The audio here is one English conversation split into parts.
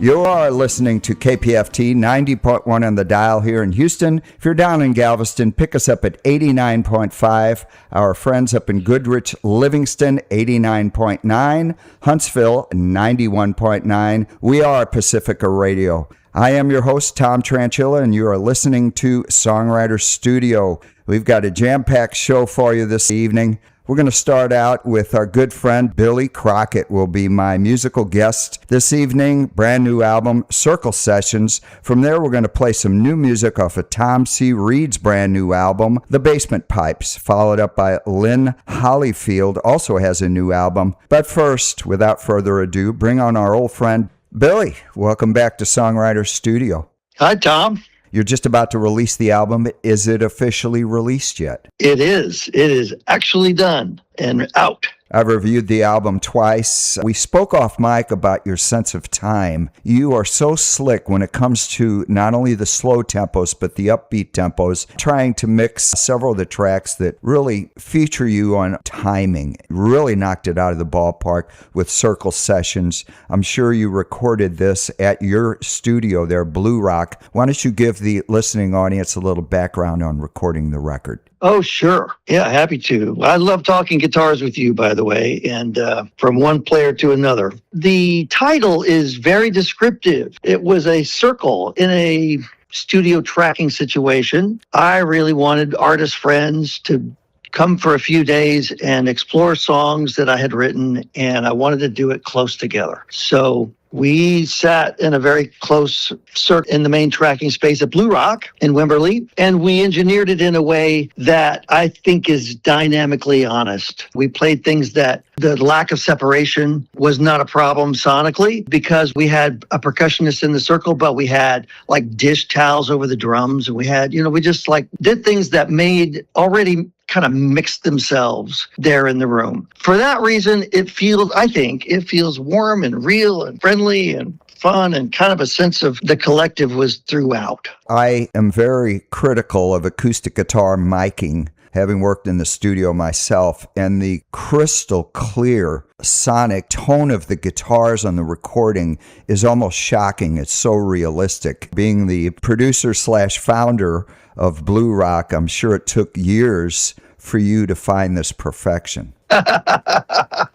You are listening to KPFT 90.1 on the dial here in Houston. If you're down in Galveston, pick us up at 89.5. Our friends up in Goodrich, Livingston, 89.9. Huntsville, 91.9. We are Pacifica Radio. I am your host, Tom Tranchilla, and you are listening to Songwriter Studio. We've got a jam-packed show for you this evening. We're going to start out with our good friend Billy Crockett will be my musical guest this evening. Brand new album, Circle Sessions. From there, we're going to play some new music off of Tom C. Reed's brand new album, The Basement Pipes, followed up by Lynn Hollyfield, also has a new album. But first, without further ado, bring on our old friend Billy. Welcome back to Songwriter Studio. Hi, Tom. You're just about to release the album. Is it officially released yet? It is. It is actually done and out. I've reviewed the album twice. We spoke off mic about your sense of time. You are so slick when it comes to not only the slow tempos, but the upbeat tempos, trying to mix several of the tracks that really feature you on timing. Really knocked it out of the ballpark with Circle Sessions. I'm sure you recorded this at your studio there, Blue Rock. Why don't you give the listening audience a little background on recording the record? Oh, sure. Yeah, happy to. I love talking guitars with you, by the way, and from one player to another. The title is very descriptive. It was a circle in a studio tracking situation. I really wanted artist friends to come for a few days and explore songs that I had written, and I wanted to do it close together. So we sat in a very close circle in the main tracking space at Blue Rock in Wimberley, and we engineered it in a way that I think is dynamically honest. We played things that the lack of separation was not a problem sonically because we had a percussionist in the circle, but we had like dish towels over the drums, and we had, we just like did things that made already kind of mixed themselves there in the room. For that reason, I think it feels warm and real and friendly and fun, and kind of a sense of the collective was throughout. I am very critical of acoustic guitar miking, having worked in the studio myself, and the crystal clear sonic tone of the guitars on the recording is almost shocking. It's so realistic. Being the producer/founder of Blue Rock, I'm sure it took years for you to find this perfection.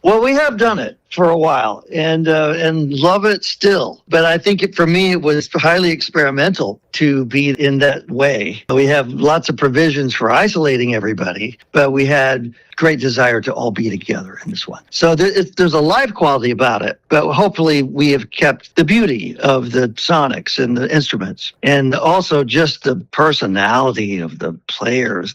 Well, we have done it for a while and love it still. But I think for me, it was highly experimental to be in that way. We have lots of provisions for isolating everybody, but we had great desire to all be together in this one. So there's a live quality about it, but hopefully we have kept the beauty of the sonics and the instruments, and also just the personality of the players.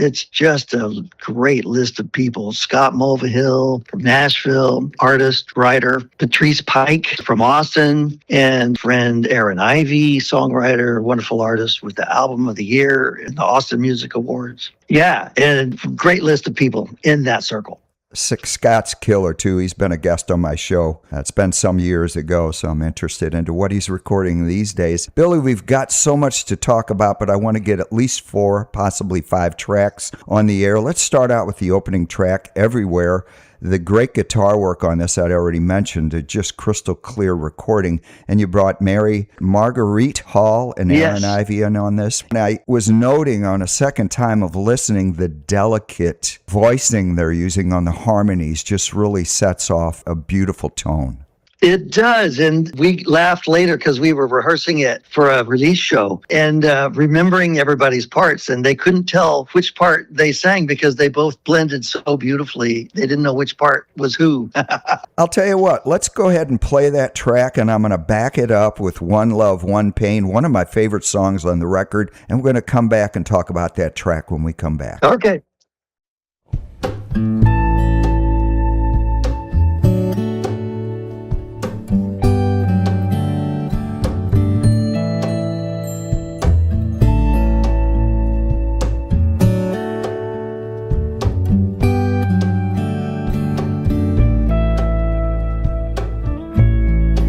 It's just a great list of people. Scott Mulvihill from Nashville, artist, writer. Patrice Pike from Austin, and friend Aaron Ivey, songwriter, wonderful artist with the Album of the Year in the Austin Music Awards. Yeah, and great list of people in that circle. Scott's killer, too. He's been a guest on my show. It's been some years ago, so I'm interested into what he's recording these days. Billy, we've got so much to talk about, but I want to get at least 4, possibly 5 tracks on the air. Let's start out with the opening track, Everywhere. The great guitar work on this I'd already mentioned, a just crystal clear recording. And you brought Mary Marguerite Hall and Aaron Ivey in on this. And I was noting on a second time of listening, the delicate voicing they're using on the harmonies just really sets off a beautiful tone. It does, and we laughed later because we were rehearsing it for a release show and remembering everybody's parts, and they couldn't tell which part they sang because they both blended so beautifully. They didn't know which part was who. I'll tell you what, let's go ahead and play that track, and I'm going to back it up with One Love, One Pain, one of my favorite songs on the record, and we're going to come back and talk about that track when we come back. Okay.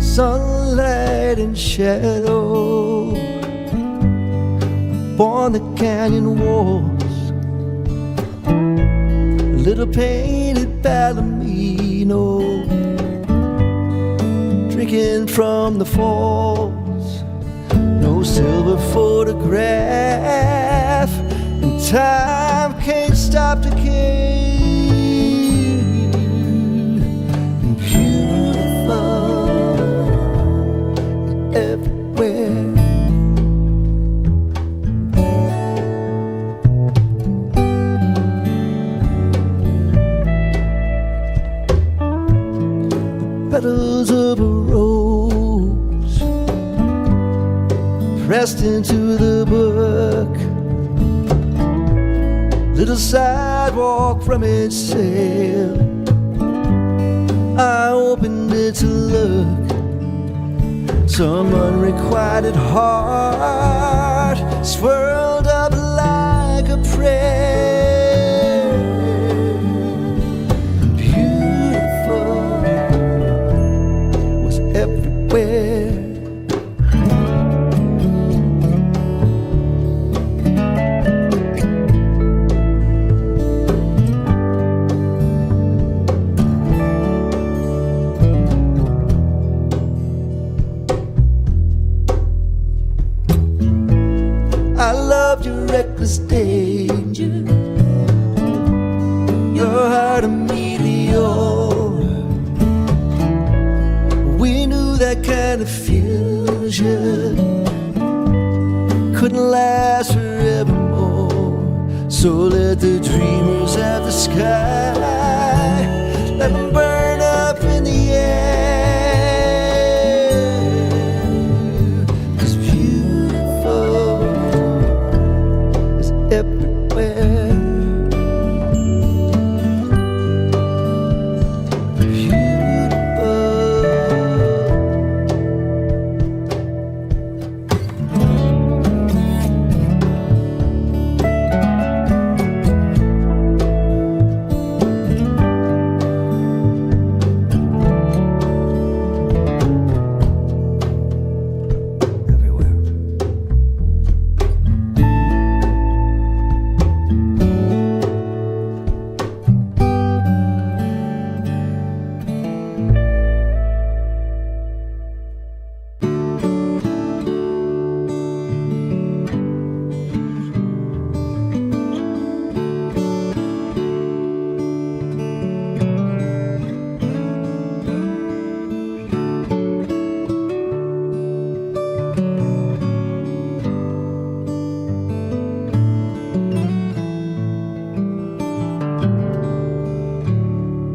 Sunlight and shadow upon the canyon walls, a little painted palomino peeking from the falls. No silver photograph, and time can't stop decay. And beautiful everywhere. Petals of a rose pressed into the book. Little sidewalk from its sail. I opened it to look. Some unrequited heart swirled up like a prayer. Beautiful was everywhere. I loved your reckless danger, your heart a meteor. We knew that kind of fusion couldn't last forevermore. So let the dreamers of the sky, let them burn up in the air. 'Cause beautiful is everywhere.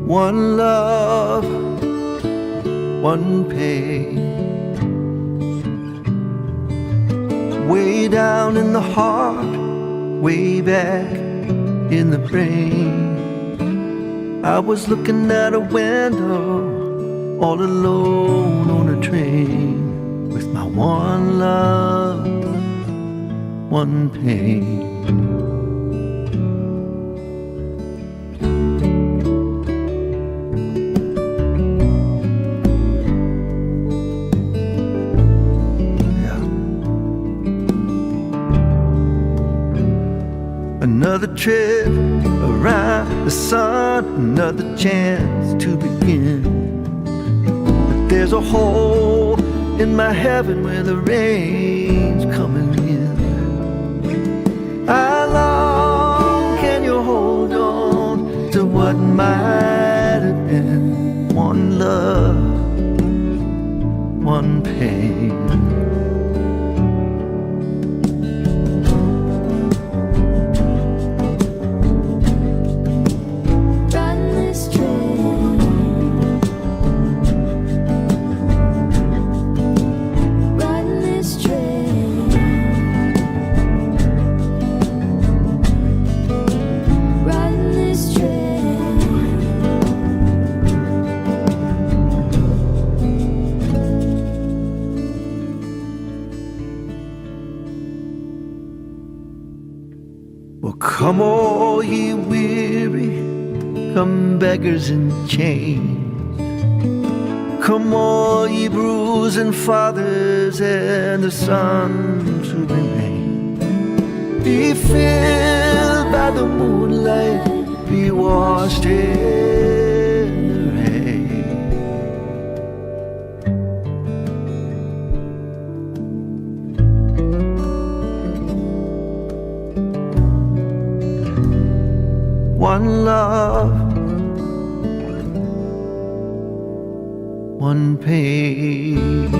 One love, one pain. Way down in the heart, way back in the brain. I was looking out a window, all alone on a train, with my one love, one pain. Another trip around the sun, another chance to begin. But there's a hole in my heaven where the rain's coming in. How long can you hold on to what might have been? One love, one pain. Come all ye weary, come beggars in chains. Come all ye bruising fathers and the sons who remain. Be filled by the moonlight, be washed in the rain. one love, one pain.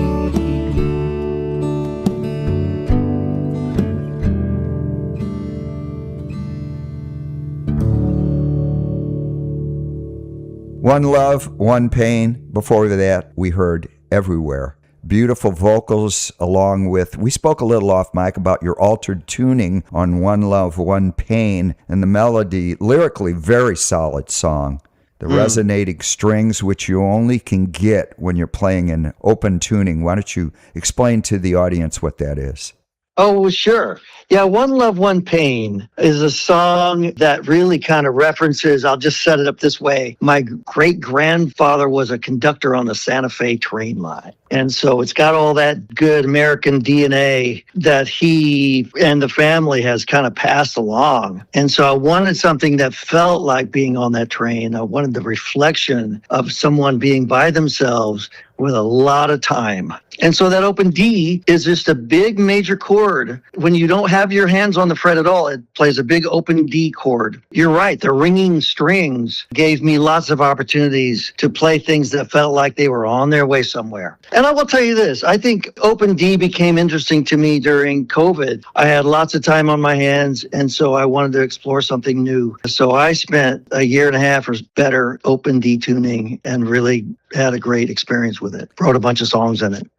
One Love, One Pain. Before that, we heard Everywhere. Beautiful vocals along with, we spoke a little off mic about your altered tuning on One Love, One Pain, and the melody, lyrically very solid song. The resonating strings, which you only can get when you're playing in open tuning. Why don't you explain to the audience what that is? Oh, well, sure. Yeah, One Love, One Pain is a song that really kind of references, I'll just set it up this way. My great-grandfather was a conductor on the Santa Fe train line. And so it's got all that good American DNA that he and the family has kind of passed along. And so I wanted something that felt like being on that train. I wanted the reflection of someone being by themselves with a lot of time. And so that open D is just a big major chord. When you don't have your hands on the fret at all, it plays a big open D chord. You're right, the ringing strings gave me lots of opportunities to play things that felt like they were on their way somewhere. And I will tell you this, I think open D became interesting to me during COVID. I had lots of time on my hands, and so I wanted to explore something new. So I spent a year and a half or better open D tuning and really had a great experience with it. Wrote a bunch of songs in it.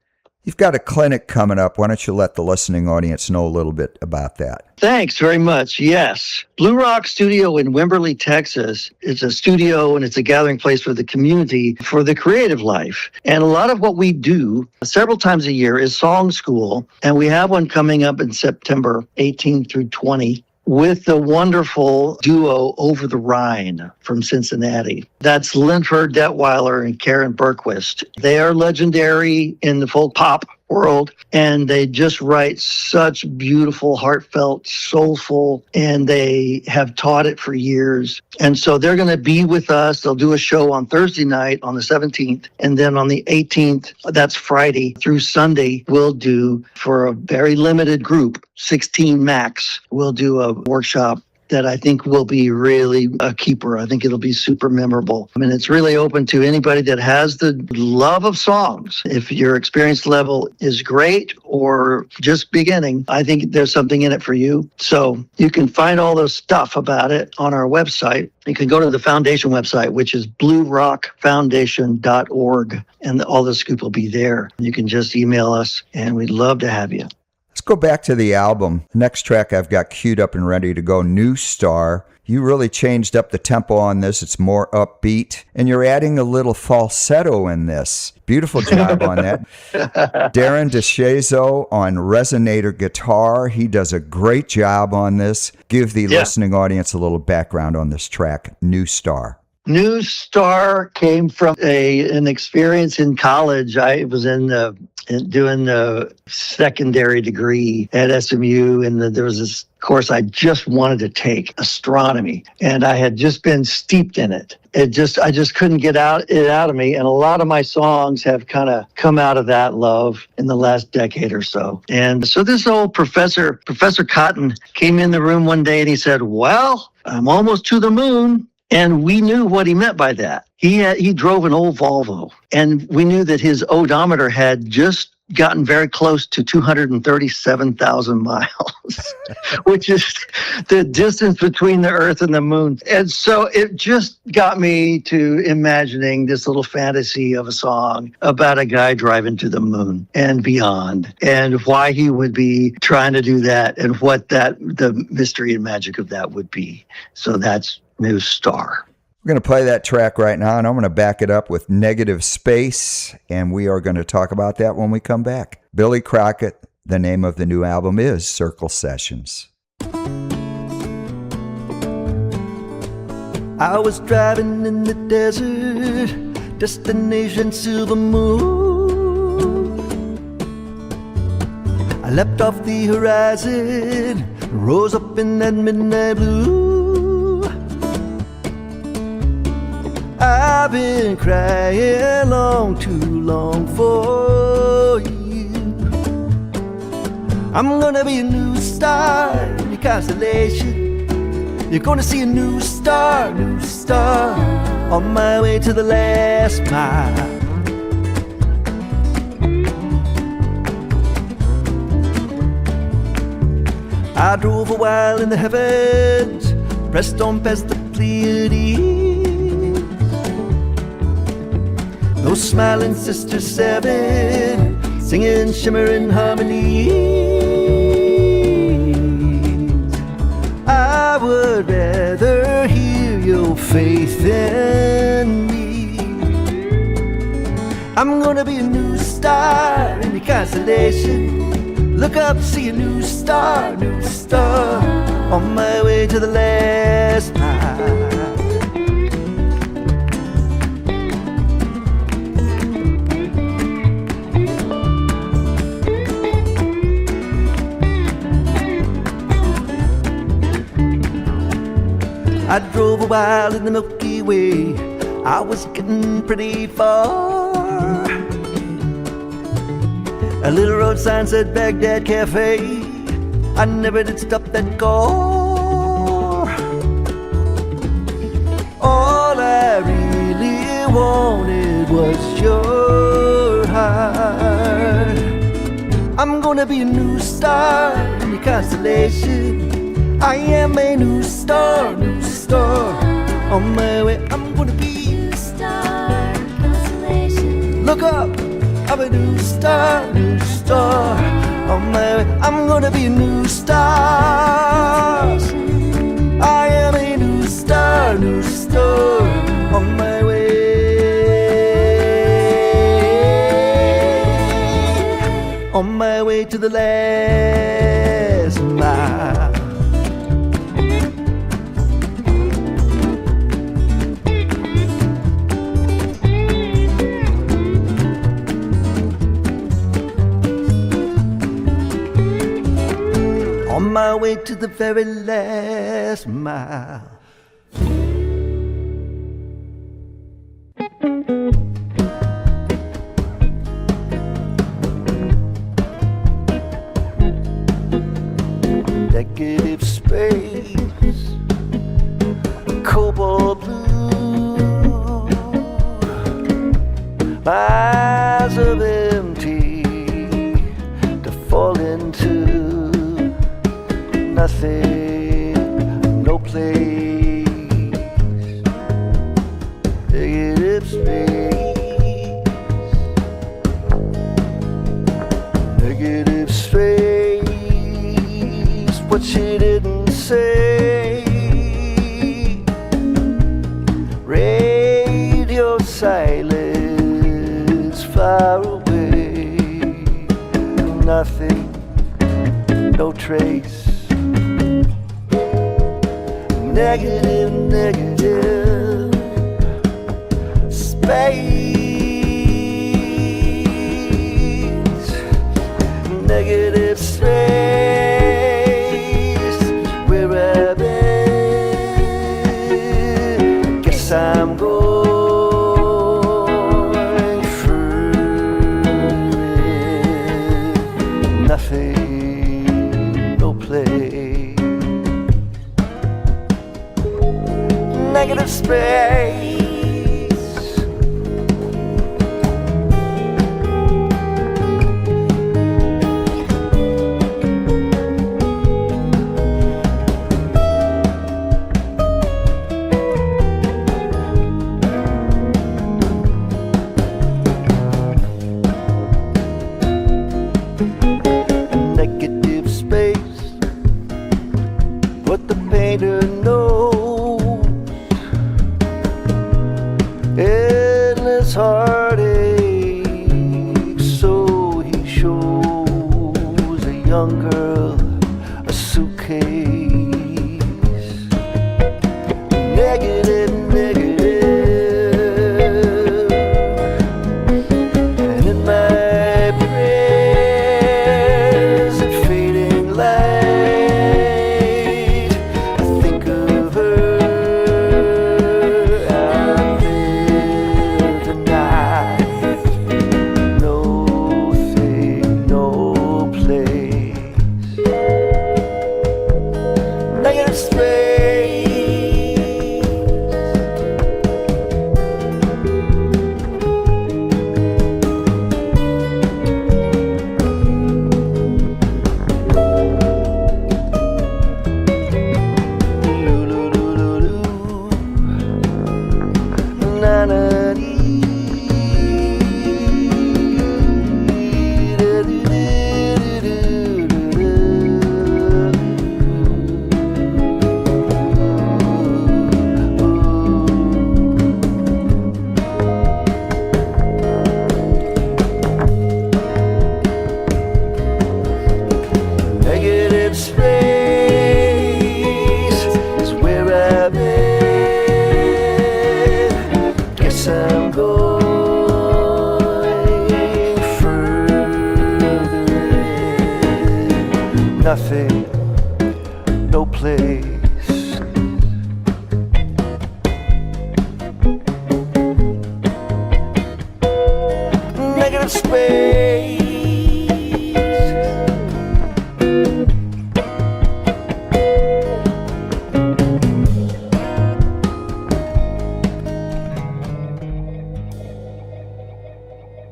You've got a clinic coming up. Why don't you let the listening audience know a little bit about that? Thanks very much. Yes. Blue Rock Studio in Wimberley, Texas. It's a studio and it's a gathering place for the community for the creative life. And a lot of what we do several times a year is song school. And we have one coming up in September 18 through 20. With the wonderful duo Over the Rhine from Cincinnati. That's Linford Detweiler and Karen Berquist. They are legendary in the folk pop world, and they just write such beautiful, heartfelt, soulful, and they have taught it for years. And so they're going to be with us. They'll do a show on Thursday night on the 17th, and then on the 18th, that's Friday through Sunday, we'll do, for a very limited group, 16 max, we'll do a workshop that I think will be really a keeper. I think it'll be super memorable. I mean, it's really open to anybody that has the love of songs. If your experience level is great or just beginning, I think there's something in it for you. So you can find all the stuff about it on our website. You can go to the foundation website, which is bluerockfoundation.org, and all the scoop will be there. You can just email us, and we'd love to have you. Let's go back to the album. The next track I've got queued up and ready to go, New Star. You really changed up the tempo on this. It's more upbeat, and you're adding a little falsetto in this. Beautiful job on that. Darren DeShazo on resonator guitar. He does a great job on this. Give the listening audience a little background on this track, New Star. New Star came from an experience in college. I was doing the secondary degree at SMU, and there was this course I just wanted to take, astronomy, and I had just been steeped in it. I just couldn't get it out of me, and a lot of my songs have kind of come out of that love in the last decade or so. And so this old Professor Cotton came in the room one day and he said, "Well, I'm almost to the moon." And we knew what he meant by that. He drove an old Volvo, and we knew that his odometer had just gotten very close to 237,000 miles, which is the distance between the Earth and the moon. And so it just got me to imagining this little fantasy of a song about a guy driving to the moon and beyond, and why he would be trying to do that, and what the mystery and magic of that would be. So that's New Star. We're going to play that track right now, and I'm going to back it up with Negative Space, and we are going to talk about that when we come back. Billy Crockett, the name of the new album is Circle Sessions. I was driving in the desert, destination Silver Moon. I leapt off the horizon, rose up in that midnight blue. I've been crying too long for you. I'm gonna be a new star in your constellation. You're gonna see a new star, on my way to the last mile. I drove a while in the heavens, pressed on past the Pleiades. Those smiling sisters seven, singing shimmering harmonies. I would rather hear your faith in me. I'm gonna be a new star in the constellation. Look up, see a new star, on my way to the last mile. I drove a while in the Milky Way. I was getting pretty far. A little road sign said Baghdad Cafe. I never did stop that car. All I really wanted was your heart. I'm gonna be a new star in the constellation. I am a new star, on my way. I'm gonna be a new star, constellation. Look up, I'm a new star, on my way. I'm gonna be a new star. I am a new star, on my way. On my way to the last mile. On my way to the very last mile. Negative space, cobalt blue, eyes of empty to fall into. Nothing, no place, negative space, negative space, what she didn't say, radio silence far away, nothing, no trace. Negative, negative space, negative space, where I've been. Guess I'm going through it. Nothing, no place. Negative space. Negative space. What the painter knows. Endless heartache, so he shows a young girl a suitcase. Negative, negative, and in my prayers and fading light, I think of her. Negative space.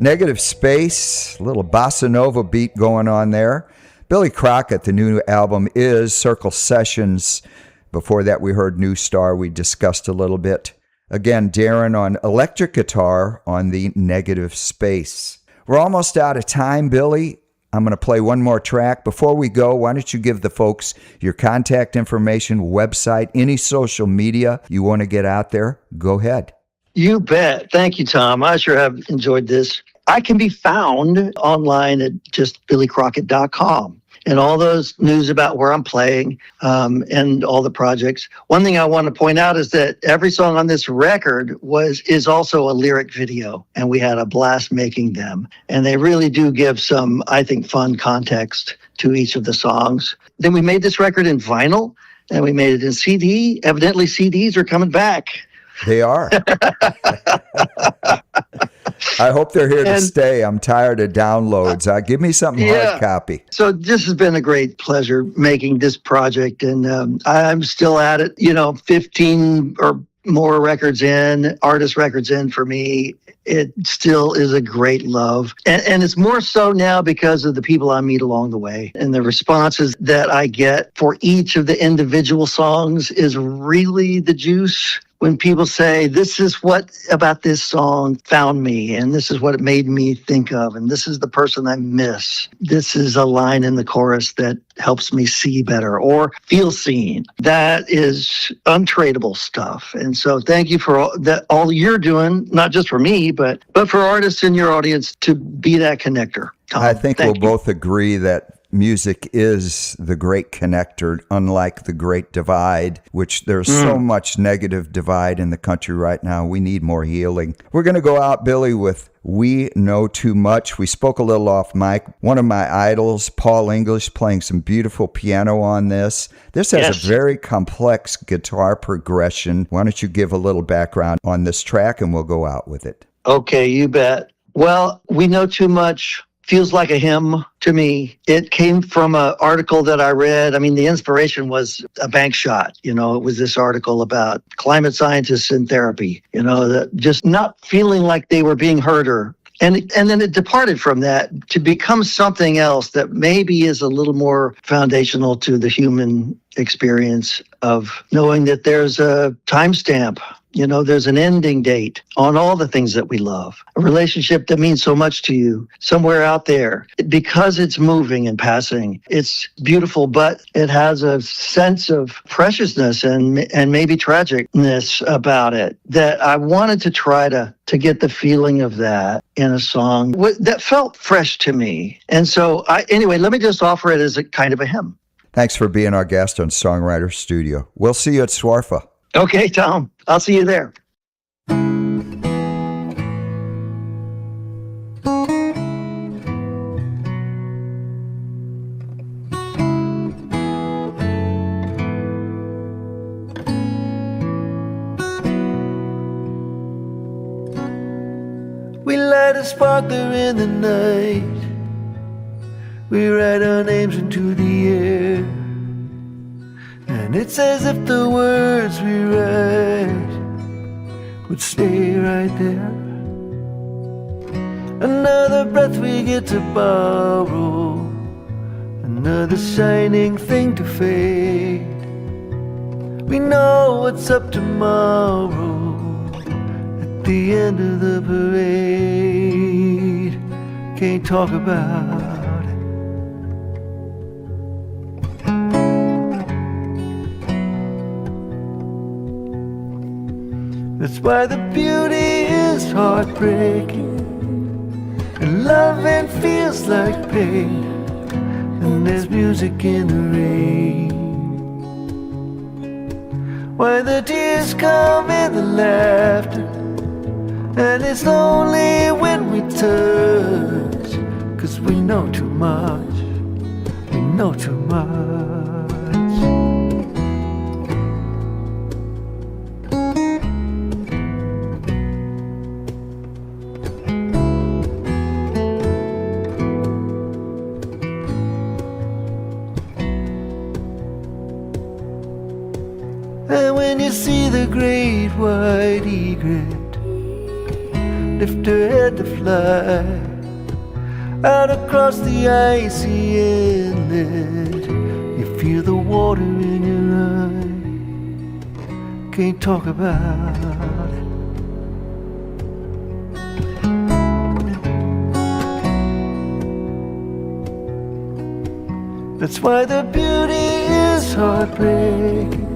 Negative Space, a little bossa nova beat going on there. Billy Crockett, the new album is Circle Sessions. Before that, we heard New Star. We discussed a little bit. Again, Darren on electric guitar on the Negative Space. We're almost out of time, Billy. I'm going to play one more track. Before we go, why don't you give the folks your contact information, website, any social media you want to get out there? Go ahead. You bet. Thank you, Tom. I sure have enjoyed this. I can be found online at just billycrockett.com. And all those news about where I'm playing and all the projects. One thing I want to point out is that every song on this record is also a lyric video, and we had a blast making them. And they really do give some, I think, fun context to each of the songs. Then we made this record in vinyl, and we made it in CD. Evidently, CDs are coming back. They are. I hope they're here to stay. I'm tired of downloads. Give me something hard copy. So this has been a great pleasure making this project, and I'm still at it, 15 or more records in, artist records in for me. It still is a great love. And it's more so now because of the people I meet along the way. And the responses that I get for each of the individual songs is really the juice. When people say, this is what about this song found me, and this is what it made me think of, and this is the person I miss. This is a line in the chorus that helps me see better or feel seen. That is untradeable stuff. And so thank you for all you're doing, not just for me, but for artists in your audience to be that connector. Tom, I think we'll both agree that music is the great connector, unlike the great divide, which there's so much negative divide in the country right now. We need more healing. We're going to go out, Billy, with We Know Too Much. We spoke a little off mic. One of my idols, Paul English, playing some beautiful piano on this. This has a very complex guitar progression. Why don't you give a little background on this track and we'll go out with it. Okay, you bet. Well, We Know Too Much feels like a hymn to me. It came from an article that I read. I mean, the inspiration was a bank shot. It was this article about climate scientists in therapy, that just not feeling like they were being heard. And then it departed from that to become something else that maybe is a little more foundational to the human experience of knowing that there's a timestamp. There's an ending date on all the things that we love. A relationship that means so much to you, somewhere out there. Because it's moving and passing, it's beautiful, but it has a sense of preciousness and maybe tragicness about it that I wanted to try to get the feeling of that in a song that felt fresh to me. And so, anyway, let me just offer it as a kind of a hymn. Thanks for being our guest on Songwriter Studio. We'll see you at Swarfa. Okay, Tom. I'll see you there. We light a sparkler in the night. We write our names into the air. And it's as if the words we write would stay right there. Another breath we get to borrow, another shining thing to fade. We know what's up tomorrow at the end of the parade. Can't talk about it. That's why the beauty is heartbreaking, and loving feels like pain, and there's music in the rain. Why the tears come in the laughter, and it's lonely when we touch, 'cause we know too much, we know too much. And when you see the great white egret lift her head to fly out across the icy inlet. You feel the water in your eye, can't talk about it. That's why the beauty is heartbreaking,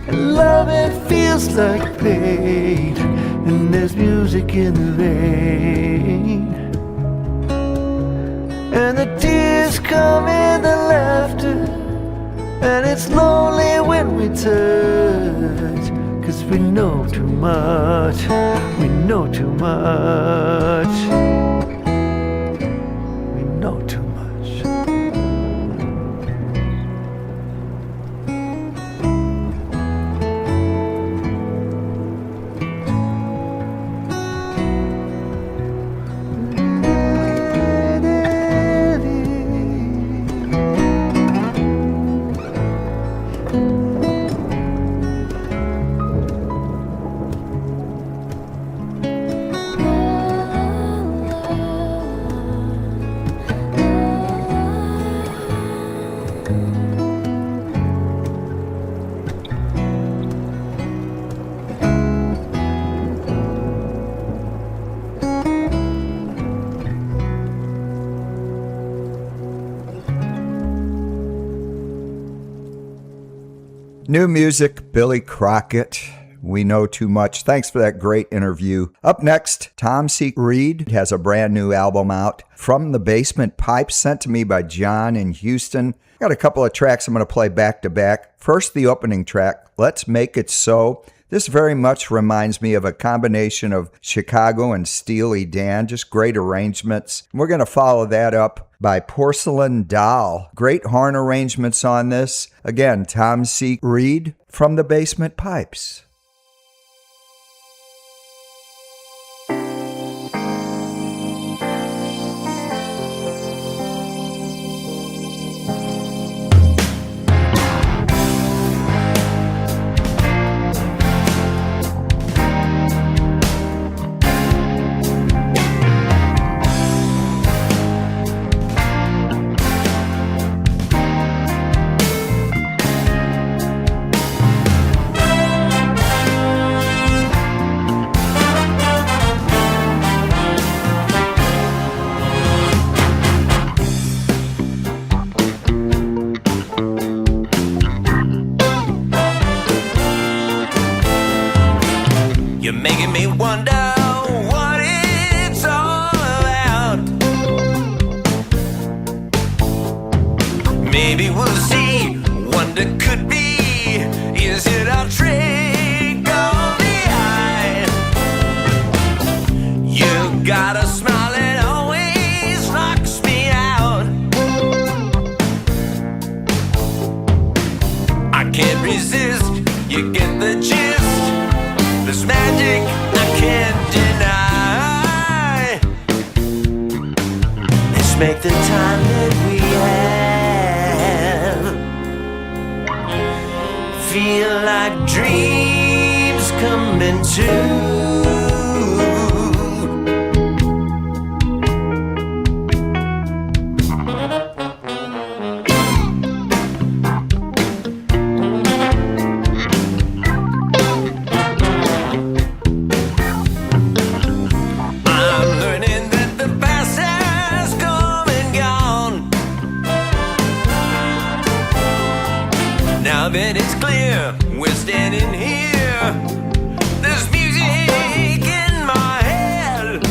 and loving feels like pain, and there's music in the rain, and the tears come in the laughter, and it's lonely when we touch, 'cause we know too much, we know too much, we know too much. New music, Billy Crockett. We know too much. Thanks for that great interview. Up next, Tom C. Reed has a brand new album out, From the Basement Pipes, sent to me by John in Houston. Got a couple of tracks I'm going to play back to back. First, the opening track, Let's Make It So. This very much reminds me of a combination of Chicago and Steely Dan, just great arrangements. We're going to follow that up by Porcelain Doll. Great horn arrangements on this. Again, Tom C. Reed, From the Basement Pipes. You're making me wonder what it's all about. Maybe we'll see. Wonder could be. Is it a trick of the eye? You got a smile that always knocks me out. I can't resist. You get the gist. This magic I can't deny. Let's make the time that we have feel like dreams coming true. Now that it's clear, we're standing here. There's music in my head.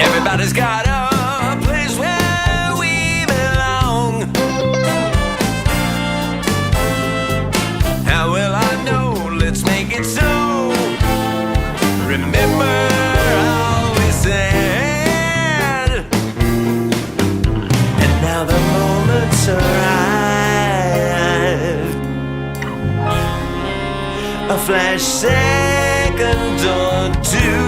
Everybody's got a place where we belong. How will I know? Let's make it so. Remember all we said. And now the moment's arrived. A flash second or two.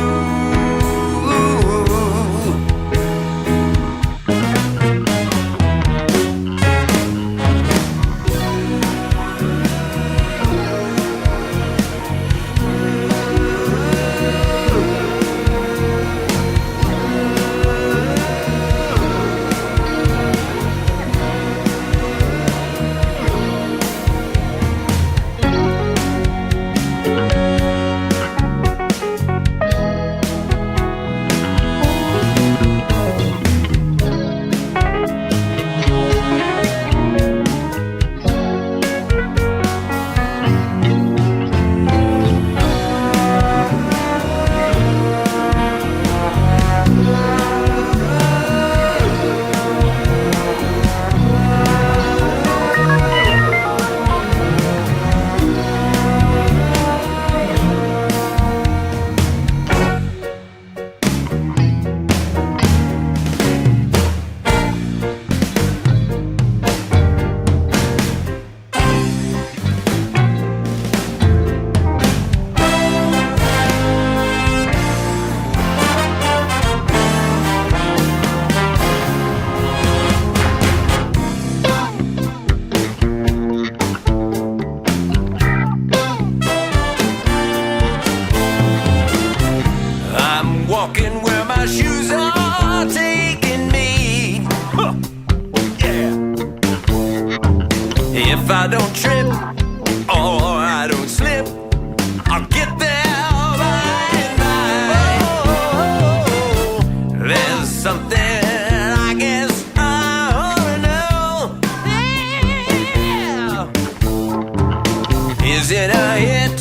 Is it a hit,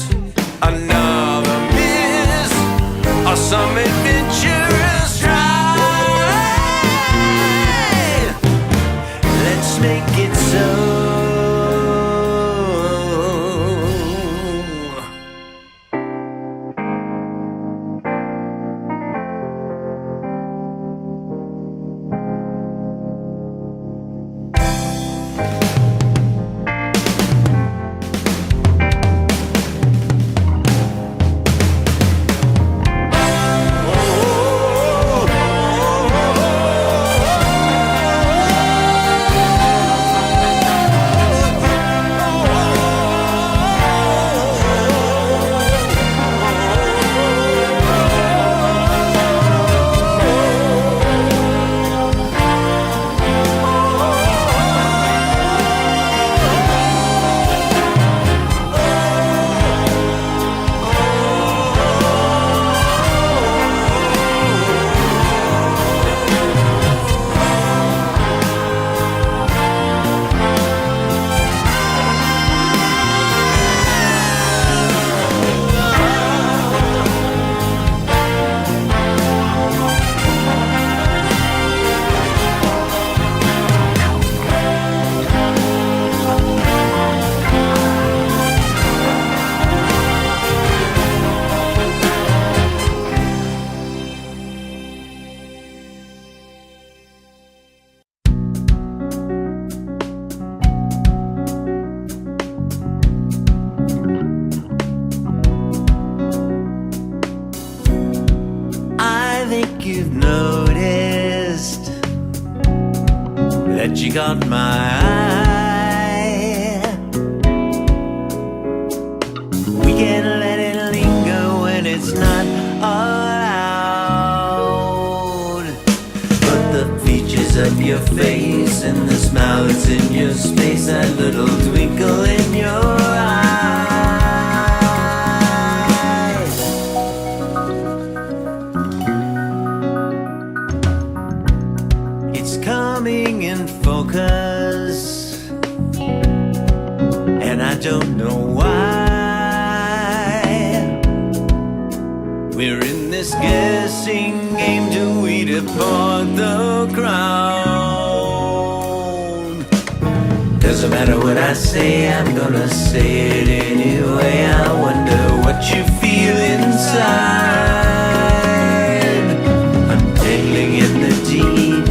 another miss, or some adventurous try? Let's make it so. You've noticed that you got my eye. We can't let it linger when it's not allowed. But the features of your face and the smile that's in your space, that little twinkle in your eye. Coming in focus, and I don't know why. We're in this guessing game till we depart the ground. Doesn't matter what I say, I'm gonna say it anyway. I wonder what you feel inside. I'm tangling in the deep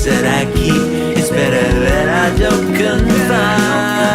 that I keep. It's better that I don't confide.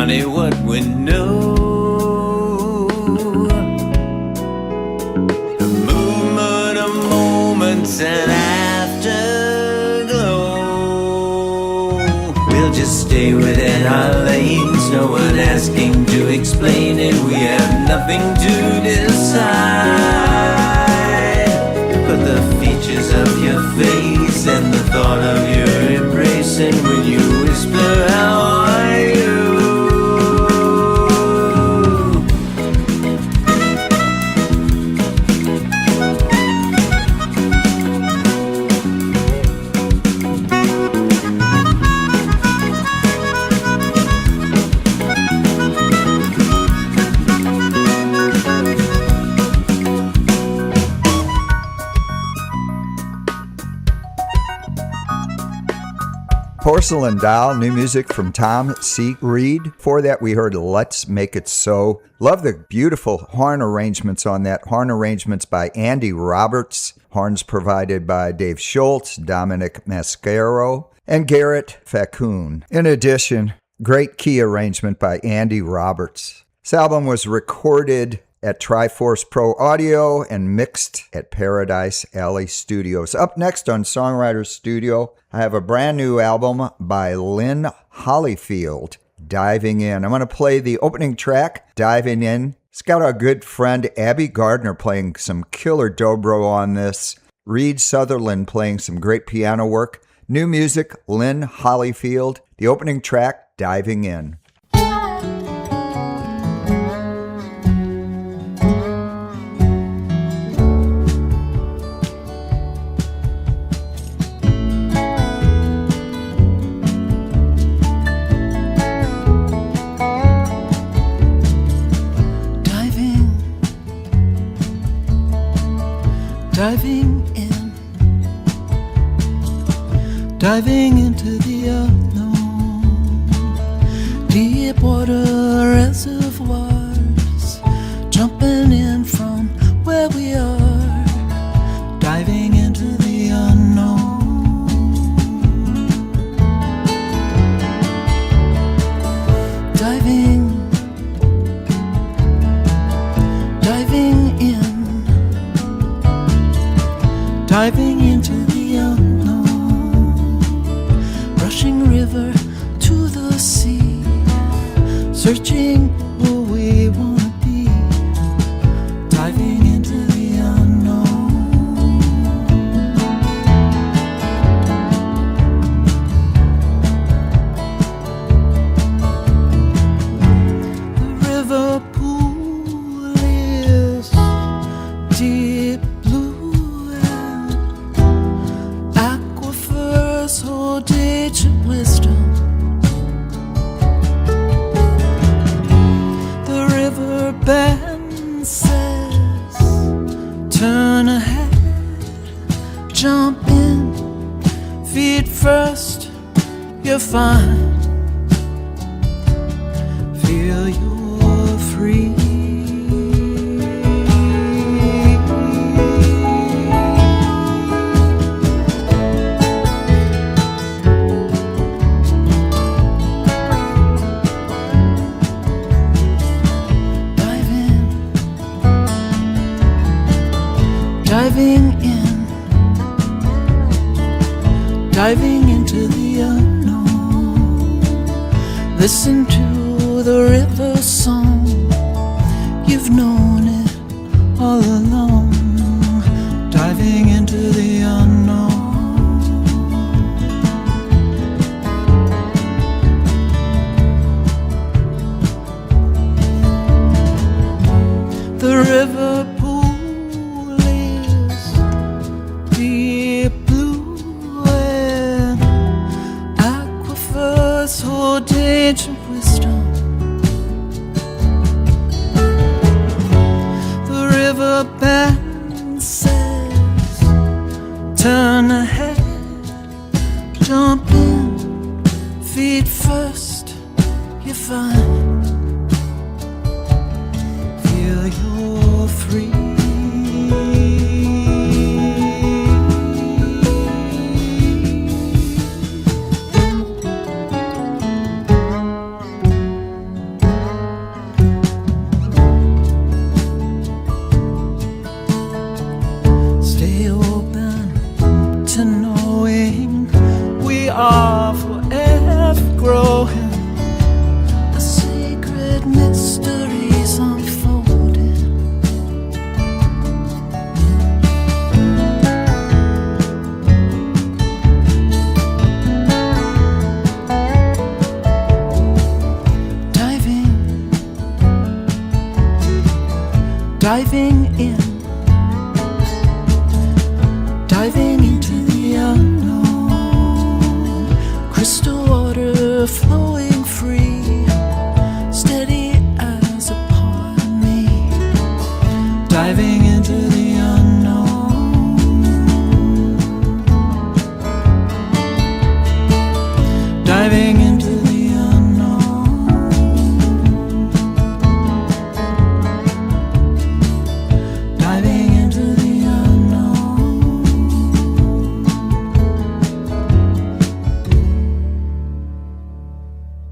Funny what we know. The movement of moments and afterglow. We'll just stay within our lanes, no one asking to explain it. We have nothing to decide. But the features of your face and the thought of your embrace, and when you whisper, how are you? Porcelain Doll, new music from Tom C. Reed. Before that, we heard Let's Make It So. Love the beautiful horn arrangements on that. Horn arrangements by Andy Roberts. Horns provided by Dave Schultz, Dominic Mascaro, and Garrett Facun. In addition, great key arrangement by Andy Roberts. This album was recorded at Triforce Pro Audio and mixed at Paradise Alley Studios. Up next on Songwriter Studio, I have a brand new album by Lynn Hollyfield, Diving In. I'm going to play the opening track, Diving In. It's got our good friend Abby Gardner playing some killer dobro on this. Reed Sutherland playing some great piano work. New music, Lynn Hollyfield. The opening track, Diving In. Diving into the unknown, deep water reservoirs, jumping in from where we are, diving into the unknown. Diving in, diving into the unknown. Rushing river to the sea, searching who we want to be, diving into the unknown. The river pool is deep blue and aquifers hold ancient wisdom. The river bend says, turn ahead, jump in, feet first, you're fine. Feel you're free. Diving in, diving into the unknown. Listen to the river song, you've known it all along. Diving into the unknown. The river ancient wisdom. The river bend says, turn ahead, jump in, feet first, you're fine. Feel you're free. Diving in, diving into the unknown. Crystal water flowing free, steady as upon me. Diving into the unknown.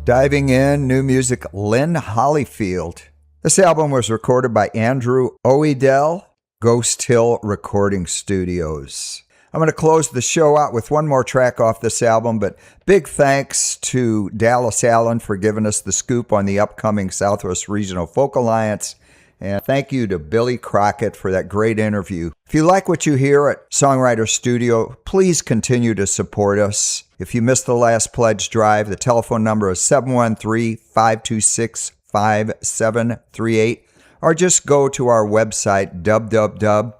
Diving in, new music, Lynn Hollyfield. This album was recorded by Andrew Oedel, Ghost Hill Recording Studios. I'm going to close the show out with one more track off this album, but big thanks to Dallas Allen for giving us the scoop on the upcoming Southwest Regional Folk Alliance. And thank you to Billy Crockett for that great interview. If you like what you hear at Songwriter Studio, please continue to support us. If you missed the last pledge drive, the telephone number is 713-526-5738, or just go to our website, www.kpft.org,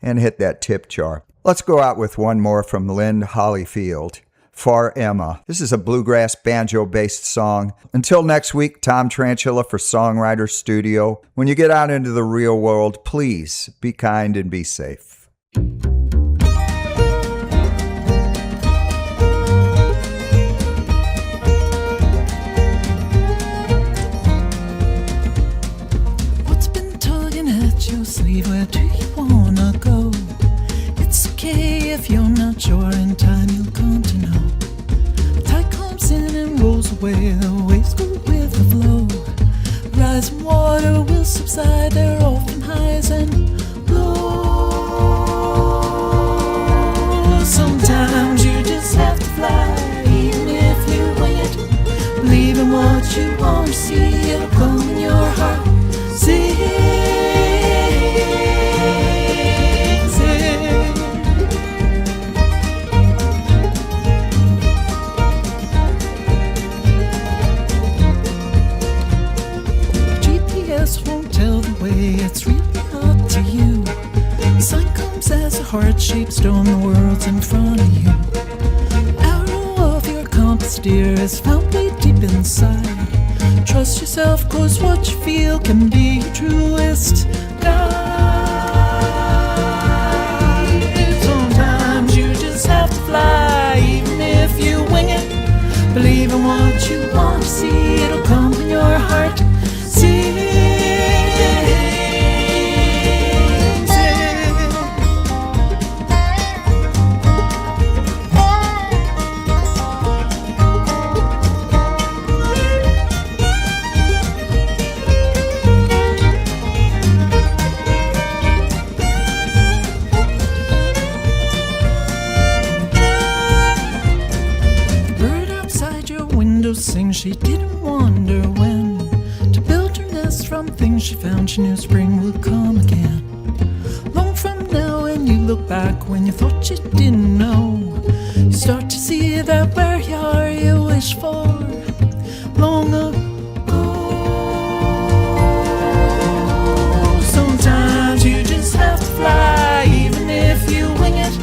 and hit that tip jar. Let's go out with one more from Lynn Hollyfield. For Emma. This is a bluegrass banjo-based song. Until next week, Tom Tranchilla for Songwriter Studio. When you get out into the real world, please be kind and be safe. What's been tugging at your sleeve? Where do you wanna go? It's okay if you're not sure. In time you'll come to know. Tide comes in and rolls away. The waves go with the flow. Rising water will subside. There are often highs and lows. Sometimes you just have to fly, even if you wing it. Believe in what you want to see. It'll come in your heart. Won't tell the way, it's really up to you. The sun comes as a heart-shaped stone, the world's in front of you. Arrow of your compass, dear, is found way deep inside. Trust yourself, cause what you feel can be your truest guide. Sometimes you just have to fly, even if you wing it. Believe in what you want to see, it'll come in your heart. She didn't wonder when to build her nest from things she found. She knew spring would come again. Long from now, when you look back, when you thought you didn't know, you start to see that where you are, you wish for long ago. Sometimes you just have to fly, even if you wing it.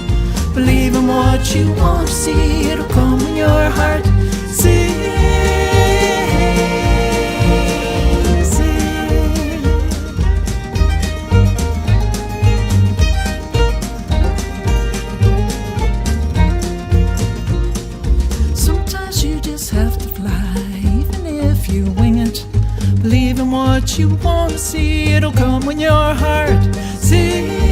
Believe in what you want to see, it'll come in your heart. See. What you want to see, it'll come when your heart sees.